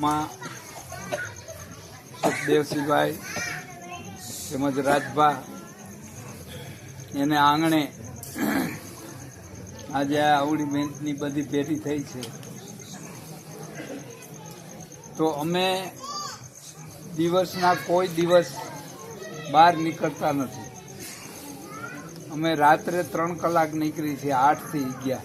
માં સુખદેવસિંહભાઈ તેમજ રાજભા એને આંગણે આજે આવડી મહેનતની બધી ભેટી થઈ છે. તો અમે દિવસના કોઈ દિવસ બહાર નીકળતા નથી. અમે રાત્રે 3 કલાક નીકળી છે, 8 થી 11.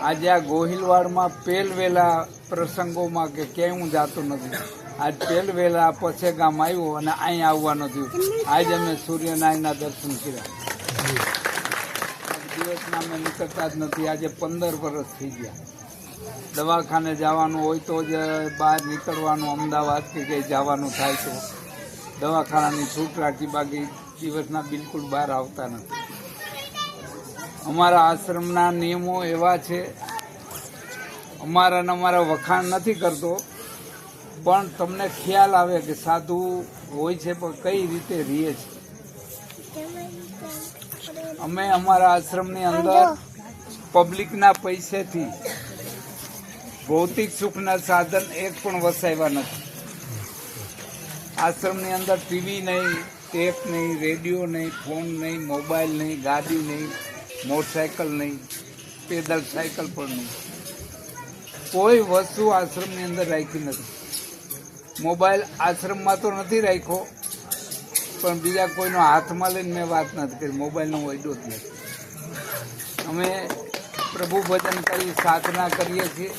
આજે આ ગોહિલવાડમાં પહેલવેલા પ્રસંગોમાં કે ક્યાંય હું જાતો નથી. આજ પહેલવેલા પછી ગામ આવ્યો અને અહીં આવવાનું થયું. આજે અમે સૂર્યનારાયણના દર્શન કર્યા. દિવસના અમે નીકળતા જ નથી. આજે 15 વર્ષ થઈ ગયા. દવાખાને જવાનું હોય તો જ બહાર નીકળવાનું, અમદાવાદ કે કંઈ જવાનું થાય તો દવાખાનાની છૂટ રાખી, બાકી દિવસના બિલકુલ બહાર આવતા નથી. અમારા આશ્રમના નિયમો એવા છે. અમારા વખાણ નથી કરતો, પણ તમને ખ્યાલ આવે કે સાધુ હોય છે પણ કઈ રીતે રહે છે. અમે અમારા આશ્રમની અંદર પબ્લિકના પૈસેથી ભૌતિક સુખના સાધન એક પણ વસાવ્યા નથી. આશ્રમની અંદર ટીવી નહીં, ટેપ નહીં, રેડિયો નહીં, ફોન નહીં, મોબાઈલ નહીં, ગાડી નહીં, મોટરસાયકલ નહીં, પેદલ સાયકલ પણ નહીં. કોઈ વસ્તુ આશ્રમની અંદર રાખી નથી. મોબાઈલ આશ્રમમાં તો નથી રાખ્યો, પણ બીજા કોઈનો હાથમાં લઈને મેં વાત નથી કરી. મોબાઈલનો વૈડો જ નથી. અમે પ્રભુ ભજન કરી સાધના કરીએ છીએ.